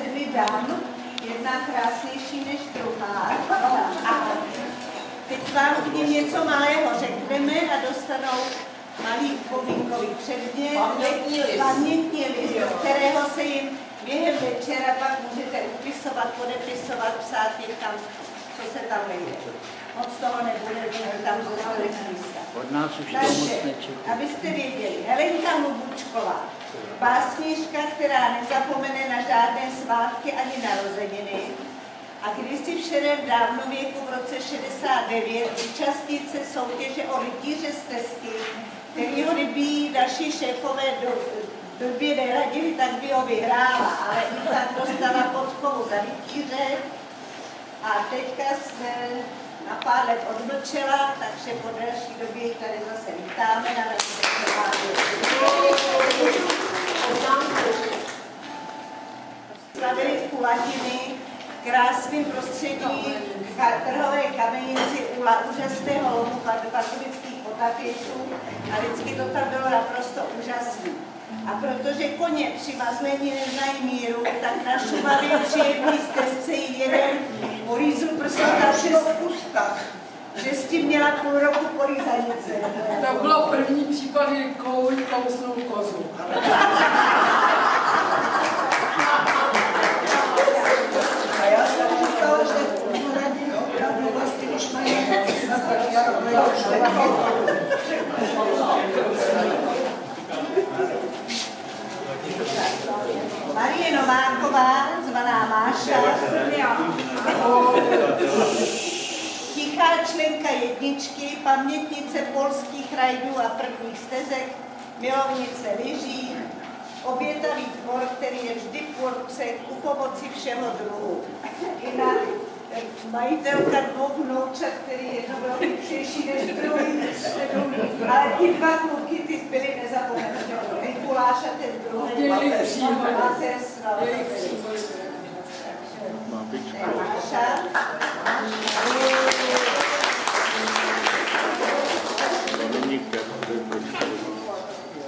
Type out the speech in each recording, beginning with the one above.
7 dam, jedna krásnější než druhá. A teď vám k ním něco malého řekneme a dostanou malý upomínkový předmět, pamětní list, do kterého se jim během večera pak můžete upisovat, podepisovat, psát někam, co se tam vejde. Moc toho nebude, protože tam bude místa. Takže, abyste věděli, Helenka Hlubučková, básnířka, která nezapomene na žádné svátky ani narozeniny, a kdysi v šedém dávnověku v roce 69 účastnit se soutěže o rytíře stezky, kterýho kdyby naši šéfové době neradili, tak by ho vyhrála, ale i tak dostala podporu za rytíře a teďka se na pár let odmlčela, takže po delší době ji tady zase vítáme na naší slavili v Kulatiny, krásným prostředí trhové kamenici u úžasného lomu pardubických potapěčů a vždycky to tam bylo naprosto úžasné. A protože koně při mazlení neznají míru, tak na Šumavě při jedné stezce jeden porízl prsota přes ústa, že s tím měla půl roku polízanice. To bylo první případ, kdy kouň kousnul kozu. A já jsem říkala, že opravdu vlastně už mají Marie Nováková, zvaná Máša, tichá členka jedničky, pamětnice polských rajdů a prvních stezek, milovnice lyží, obětavý tvor, který je vždy tvůrce u pomoci všeho druhu. Jinak majitelka 2 vnoučat, který jedno bylo chytřejší než druhý, ale ty 2 kluky, ty byly nezapomenutelné. Mikuláš a ten druhý, máte Máša.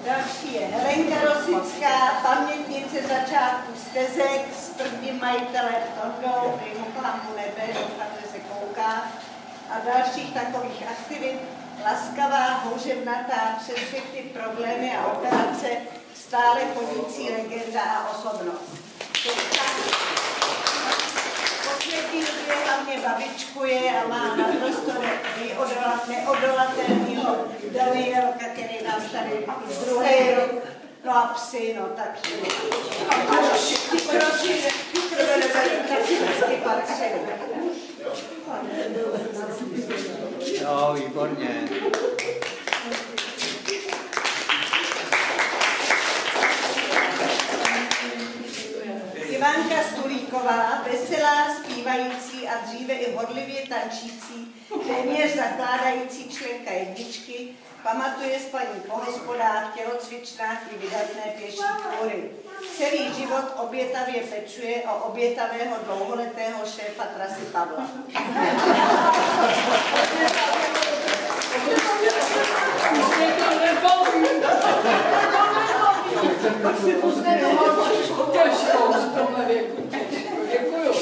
Další je Helenka Rosická, pamětnice začátku stezek s prvním majitelem Tondou, prý Klambu nebe, doufám, že se kouká, a dalších takových aktivit. Laskavá, houževnatá, přes všechny problémy a operace, stále chodící legenda a osobnost. Poslední době hlavně babičkuje a má naprosto neodolatelného Danielka, který nás tady druhý rok, no a psy, no tak prosím, vždycky patří. Jo, výborně. Ivanka Stulíková, veselá, zpívající a dříve i horlivě tančící, téměř zakládající členka jedničky, pamatuje spaní po hospodách, tělocvičnách i vydatné pěší tvůry. Celý život obětavě pečuje o obětavého dlouholetého šéfa trasy Pavla. Děkuju.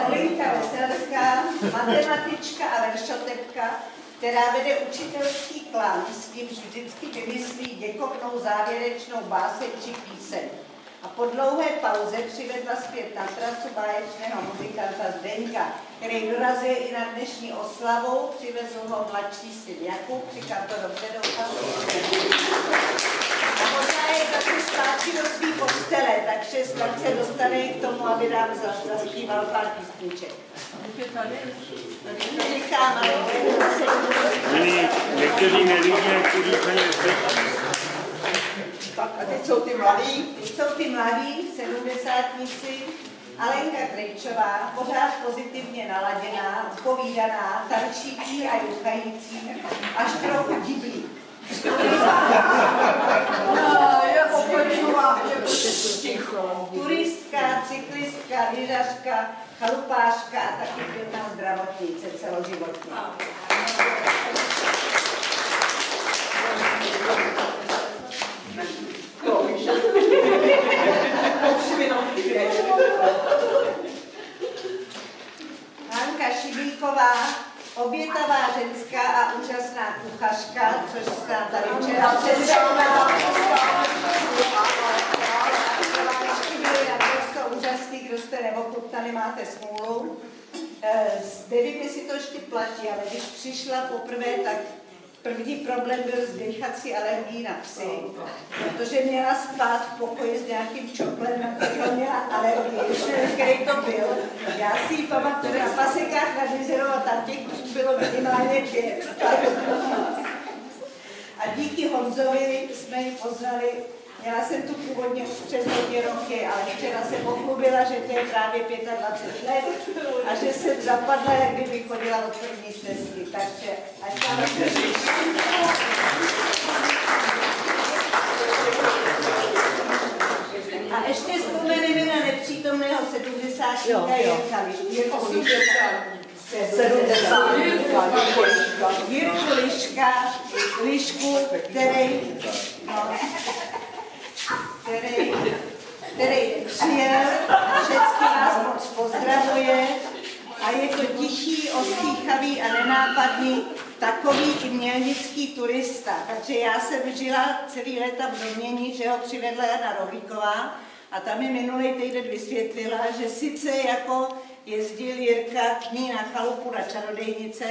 Lenka Veselská, matematička a veršotepka, která vede učitelský klan, s tím vždycky vymyslí děkovnou závěrečnou báseň či píseň. A po dlouhé pauze přivedla zpět na trasu báječného muzikanta Zdeňka, který dorazil i na dnešní oslavu, přivezl ho mladší syn Jakub, říkám to dobře, doufám. A možná je zase zpátky do svý postele, takže snad se dostane k tomu, aby nám zaspíval pár písniček. Říkám, ale někteří nelíbí, někteří se a teď jsou ty mladí? Teď jsou ty mladí, 70-tníci. Alenka Krejčová, pořád pozitivně naladěná, odpovídaná, tančící a juchající, až trochu diblí. Turistka, cyklistka, lyžařka, chalupářka a taky pěkná zdravotnice celoživotní. což se tady včera představila. To úžasný, kdo jste neochutnali, máte smůlu. S Devy si to ještě platí, ale když přišla poprvé, tak první problém byl s dýchací alergií na psy, protože měla spát v pokoji s nějakým čoklem, na kterého měla alergii, který to byl. Já si ji pamatuju na pasekách nad Jizerou a tam těch psů bylo minimálně 5. A díky Honzovi jsme ji poznali. Měla jsem tu původně už přes hodně roky, ale včera se pochlubila, že to je právě 25 let a že jsem zapadla, jak kdyby chodila od první stezky. Takže až tam A ještě vzpomeneme na nepřítomného 70. Jirka Lišku, který přijel, všechny vás moc pozdravuje a je to tichý, ostýchavý a nenápadný, takový i mělnický turista. Takže já jsem žila celý léta v Domění, že ho přivedla Jana Rohlíková a tam mi minulý týden vysvětlila, že sice jako jezdil Jirka k ní na chalupu na Čarodejnice,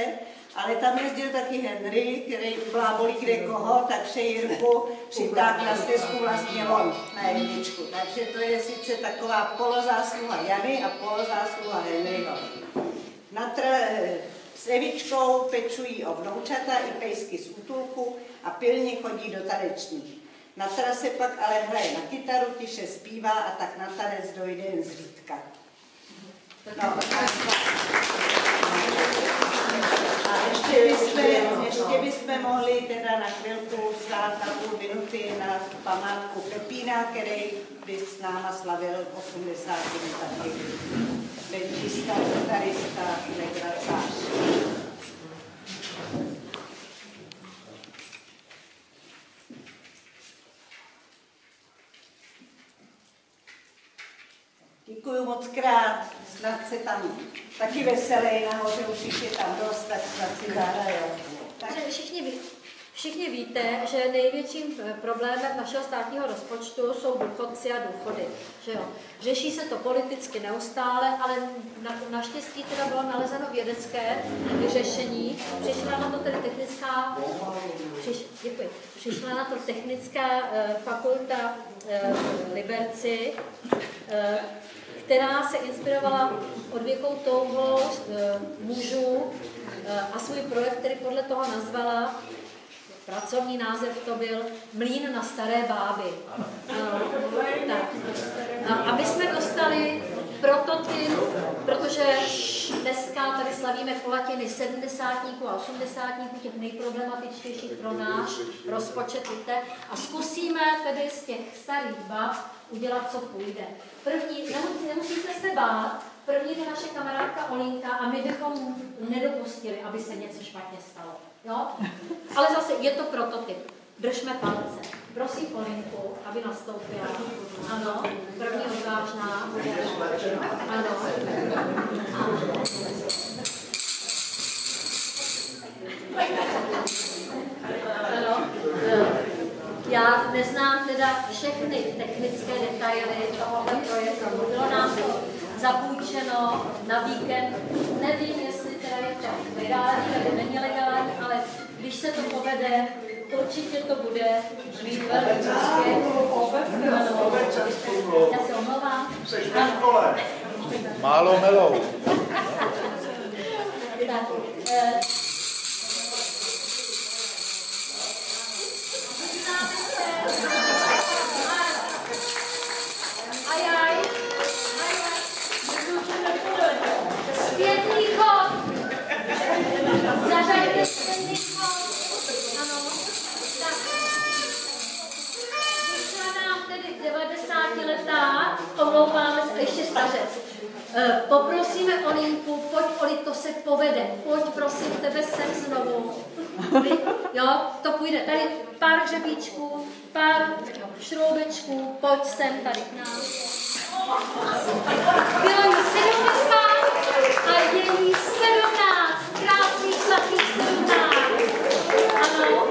ale tam jezdil taky Henry, který blábolí kde koho, takže Jirku přitáhl na stezku vlastně on na jedničku. Takže to je sice taková polozásluha Jany a polozásluha Henryho. S Evičkou pečují o vnoučata i pejsky z útulku a pilně chodí do tanečních. Na trase pak ale hraje na kytaru, tiše zpívá a tak na tanec dojde jen zřídka. No, a ještě bychom mohli teda na chvilku stát na půl minuty na památku Pepína, který by s náma slavil 80 taky. Benčista, gitarista, negracář. Děkuju moc krát, snad se tam taky veselý nahoře, už je tam dost, tak snad si zahrajou. Všichni víte, že největším problémem našeho státního rozpočtu jsou důchodci a důchody. Že jo? Řeší se to politicky neustále, ale naštěstí teda bylo nalezeno vědecké vyřešení. Přišla na to tedy technická, přišla na to technická fakulta Liberci, která se inspirovala odvěkou touhou mužů a svůj projekt, který podle toho nazvala, pracovní název to byl Mlýn na staré báby. A my jsme dostali prototyp, protože dneska tady slavíme kulatiny 70 a 80, těch nejproblematičtějších pro náš rozpočet, víte, a zkusíme tedy z těch starých bab udělat, co půjde. První, nemusíte se bát, první je naše kamarádka Olinka a my bychom nedopustili, aby se něco špatně stalo. Jo? Ale zase je to prototyp. Držme palce. Prosím Olinku, aby nastoupila. Ano, první odvážná. Ano. Ano. Já neznám teda všechny technické detaily tohoto projektu. Bylo nám to zapůjčeno na víkend. Nevím, jestli teda je to legální nebo není legální, ale když se to povede, určitě to bude mít velmi úspěch. Já se omlouvám. Málo melou. Tak, zpětný chod. Zařaďte zpětný chod. Ano. Tak. Vyšla nám tedy 90letá, omlouváme se, ještě stařec. Poprosíme Olinku, pojď Oli, to se povede. Pojď prosím tebe sem znovu. Jo, to půjde. Tady pár hřebíčků, pár šroubečků, pojď sem tady k nám. Bylo jí 70 a je jí 17. Krásných sladkých 17. Ano.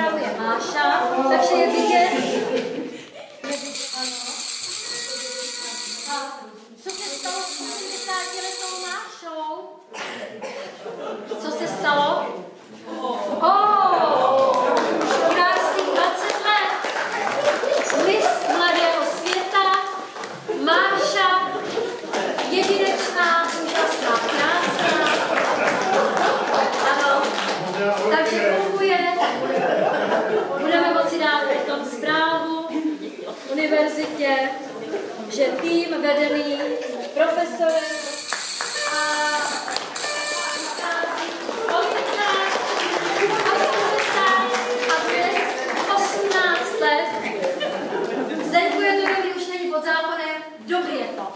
připravuje Máša, takže je vidět. A co se stalo s 80letou Mášou? Co se stalo? Krásných 20 let. List mladého světa, Máša, jedinečná, úžasná, krásná. Ano, takže funguje. Budeme moci dát o tom zprávu univerzitě, že tým vedený profesorem a dnes 18 let. Zdenku je to dobrý, už není pod zákonem, dobrý je to.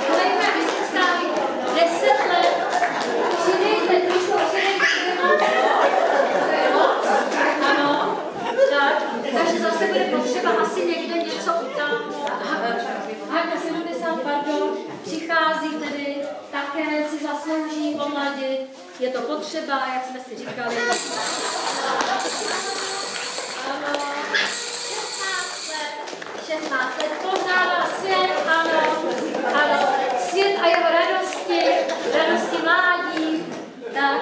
Kolejná vizická, 10 let, přidejte trošku, ano, tak, takže zase bude potřeba asi někde něco utáhnout. Háka 70, pardon, přichází tedy, také si zaslouží omladit, je to potřeba, jak jsme si říkali. Ano, 16 let poznává svět, ano, svět a jeho radosti mládí, tak,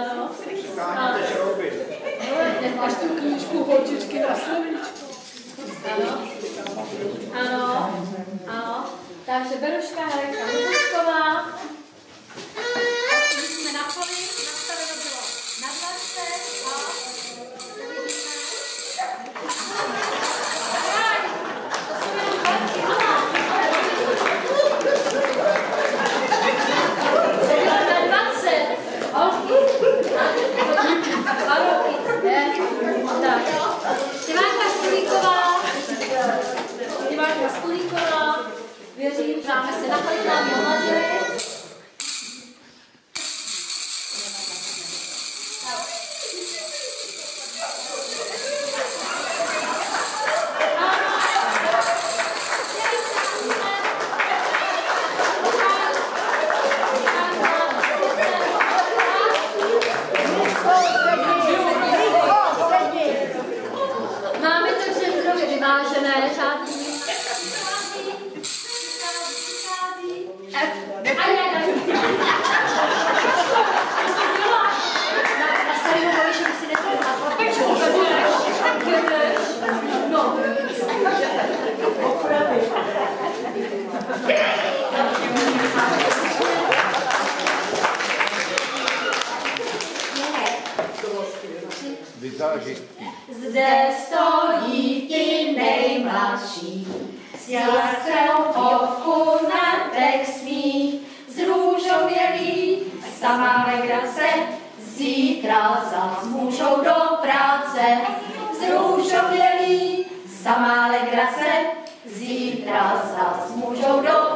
ano, Máš tu knížku Holčičky na slovíčku. Ano, takže Beruška Helenka Hlubučková. Jsme na poli, nastaveno bylo na 20 a uvidíme. To jsou jenom holky, to bylo na 20. Holky. Tak. Ivánka Stulíková, věřím, že máme se na kvalitální omladili. Máme to genderově vyvážené, žádný na starého Babiše by si netrvá. No. Zde stojí ti nejmladší, s jasnou na dech svých, zrůžovělý, samá legrace, zítra zas můžou do práce. Zrůžovělý, samá legrace, zítra zas můžou do